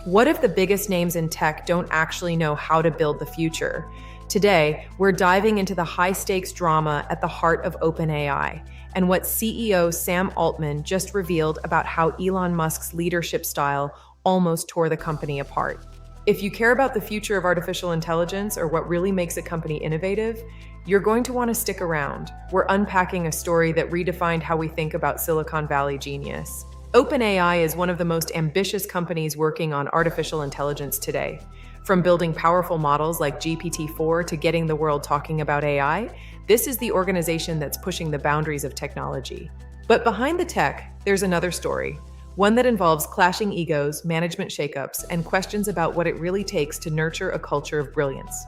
What if the biggest names in tech don't actually know how to build the future? Today, we're diving into the high-stakes drama at the heart of OpenAI and what CEO Sam Altman just revealed about how Elon Musk's leadership style almost tore the company apart. If you care about the future of artificial intelligence or what really makes a company innovative, you're going to want to stick around. We're unpacking a story that redefined how we think about Silicon Valley genius. OpenAI is one of the most ambitious companies working on artificial intelligence today. From building powerful models like GPT-4 to getting the world talking about AI, this is the organization that's pushing the boundaries of technology. But behind the tech, there's another story, one that involves clashing egos, management shakeups, and questions about what it really takes to nurture a culture of brilliance.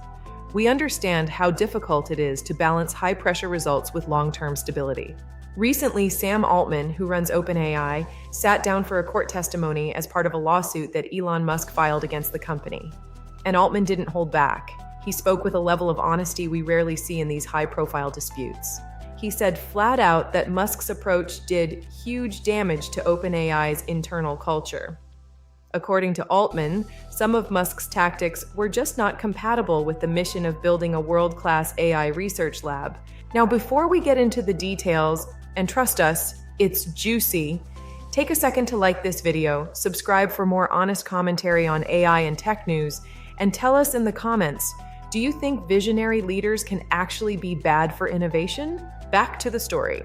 We understand how difficult it is to balance high-pressure results with long-term stability. Recently, Sam Altman, who runs OpenAI, sat down for a court testimony as part of a lawsuit that Elon Musk filed against the company. And Altman didn't hold back. He spoke with a level of honesty we rarely see in these high-profile disputes. He said flat out that Musk's approach did huge damage to OpenAI's internal culture. According to Altman, some of Musk's tactics were just not compatible with the mission of building a world-class AI research lab. Now, before we get into the details, and trust us, it's juicy, take a second to like this video, subscribe for more honest commentary on AI and tech news, and tell us in the comments, do you think visionary leaders can actually be bad for innovation? Back to the story.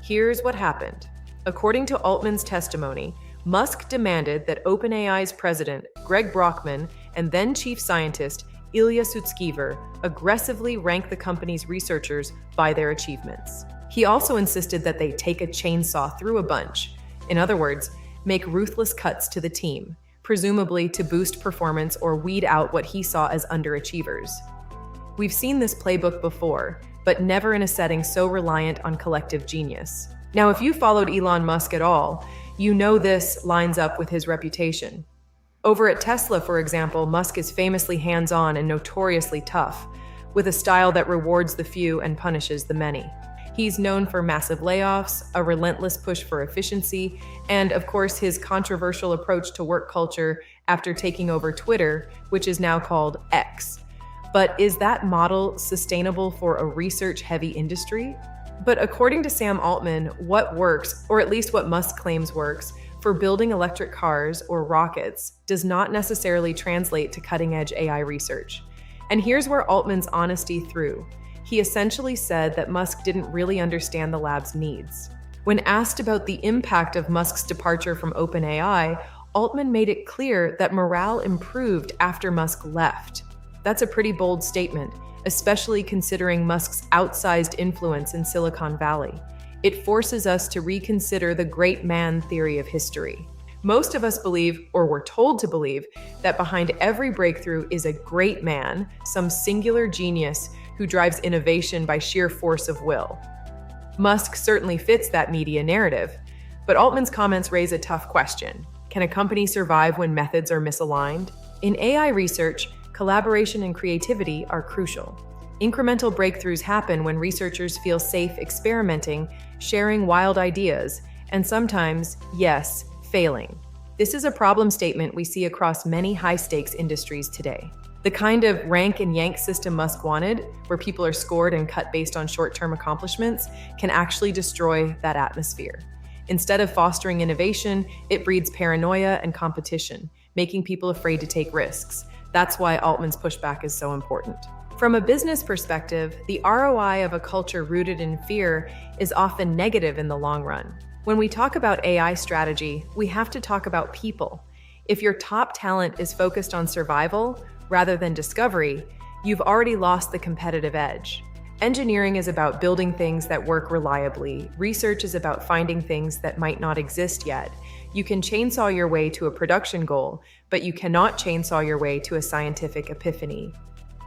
Here's what happened. According to Altman's testimony, Musk demanded that OpenAI's president, Greg Brockman, and then chief scientist, Ilya Sutskever, aggressively rank the company's researchers by their achievements. He also insisted that they take a chainsaw through a bunch. In other words, make ruthless cuts to the team, presumably to boost performance or weed out what he saw as underachievers. We've seen this playbook before, but never in a setting so reliant on collective genius. Now, if you followed Elon Musk at all, you know this lines up with his reputation. Over at Tesla, for example, Musk is famously hands-on and notoriously tough, with a style that rewards the few and punishes the many. He's known for massive layoffs, a relentless push for efficiency, and of course his controversial approach to work culture after taking over Twitter, which is now called X. But is that model sustainable for a research-heavy industry? But according to Sam Altman, what works, or at least what Musk claims works, for building electric cars or rockets does not necessarily translate to cutting-edge AI research. And here's where Altman's honesty threw. He essentially said that Musk didn't really understand the lab's needs. When asked about the impact of Musk's departure from OpenAI, Altman made it clear that morale improved after Musk left. That's a pretty bold statement, especially considering Musk's outsized influence in Silicon Valley. It forces us to reconsider the great man theory of history. Most of us believe, or were told to believe, that behind every breakthrough is a great man, some singular genius who drives innovation by sheer force of will. Musk certainly fits that media narrative, but Altman's comments raise a tough question. Can a company survive when methods are misaligned? In AI research, collaboration and creativity are crucial. Incremental breakthroughs happen when researchers feel safe experimenting, sharing wild ideas, and sometimes, yes, failing. This is a problem statement we see across many high-stakes industries today. The kind of rank and yank system Musk wanted, where people are scored and cut based on short-term accomplishments, can actually destroy that atmosphere. Instead of fostering innovation, it breeds paranoia and competition, making people afraid to take risks. That's why Altman's pushback is so important. From a business perspective, the ROI of a culture rooted in fear is often negative in the long run. When we talk about AI strategy, we have to talk about people. If your top talent is focused on survival rather than discovery, you've already lost the competitive edge. Engineering is about building things that work reliably. Research is about finding things that might not exist yet. You can chainsaw your way to a production goal, but you cannot chainsaw your way to a scientific epiphany.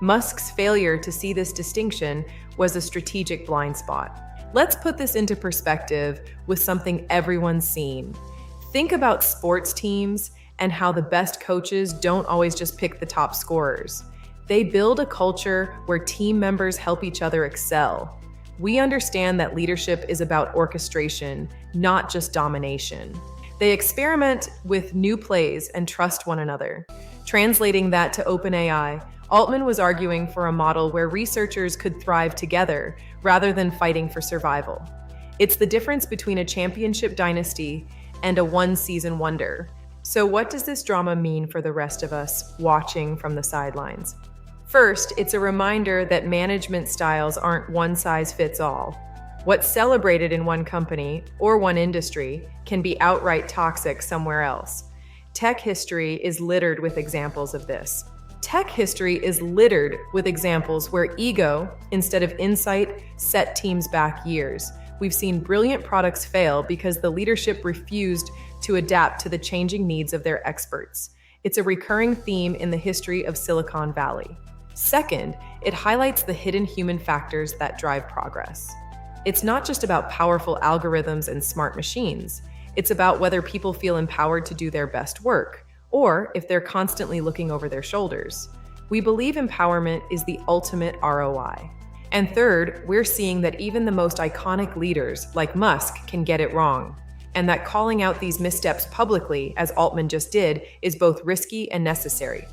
Musk's failure to see this distinction was a strategic blind spot. Let's put this into perspective with something everyone's seen. Think about sports teams and how the best coaches don't always just pick the top scorers. They build a culture where team members help each other excel. We understand that leadership is about orchestration, not just domination. They experiment with new plays and trust one another. Translating that to OpenAI, Altman was arguing for a model where researchers could thrive together rather than fighting for survival. It's the difference between a championship dynasty and a one-season wonder. So what does this drama mean for the rest of us watching from the sidelines? First, it's a reminder that management styles aren't one size fits all. What's celebrated in one company or one industry can be outright toxic somewhere else. Tech history is littered with examples of this. Tech history is littered with examples where ego, instead of insight, set teams back years. We've seen brilliant products fail because the leadership refused to adapt to the changing needs of their experts. It's a recurring theme in the history of Silicon Valley. Second, it highlights the hidden human factors that drive progress. It's not just about powerful algorithms and smart machines. It's about whether people feel empowered to do their best work, or if they're constantly looking over their shoulders. We believe empowerment is the ultimate ROI. And third, we're seeing that even the most iconic leaders, like Musk, can get it wrong. And that calling out these missteps publicly, as Altman just did, is both risky and necessary.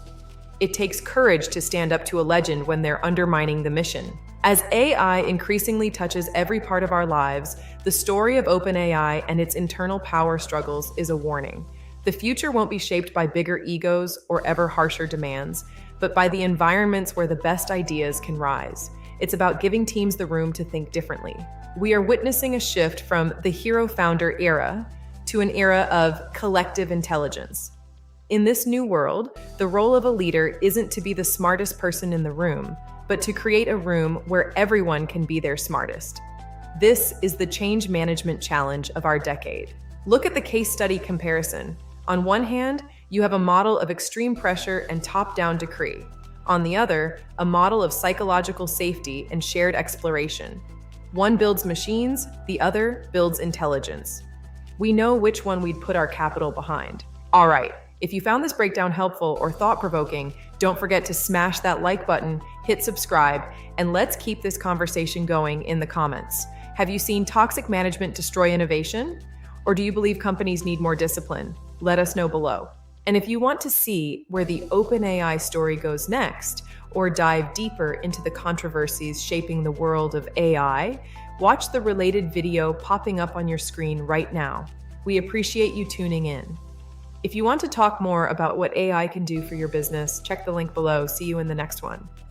It takes courage to stand up to a legend when they're undermining the mission. As AI increasingly touches every part of our lives, the story of OpenAI and its internal power struggles is a warning. The future won't be shaped by bigger egos or ever harsher demands, but by the environments where the best ideas can rise. It's about giving teams the room to think differently. We are witnessing a shift from the hero-founder era to an era of collective intelligence. In this new world, the role of a leader isn't to be the smartest person in the room, but to create a room where everyone can be their smartest. This is the change management challenge of our decade. Look at the case study comparison. On one hand, you have a model of extreme pressure and top-down decree. On the other, a model of psychological safety and shared exploration. One builds machines, the other builds intelligence. We know which one we'd put our capital behind. All right. If you found this breakdown helpful or thought-provoking, don't forget to smash that like button, hit subscribe, and let's keep this conversation going in the comments. Have you seen toxic management destroy innovation? Or do you believe companies need more discipline? Let us know below. And if you want to see where the OpenAI story goes next, or dive deeper into the controversies shaping the world of AI, watch the related video popping up on your screen right now. We appreciate you tuning in. If you want to talk more about what AI can do for your business, check the link below. See you in the next one.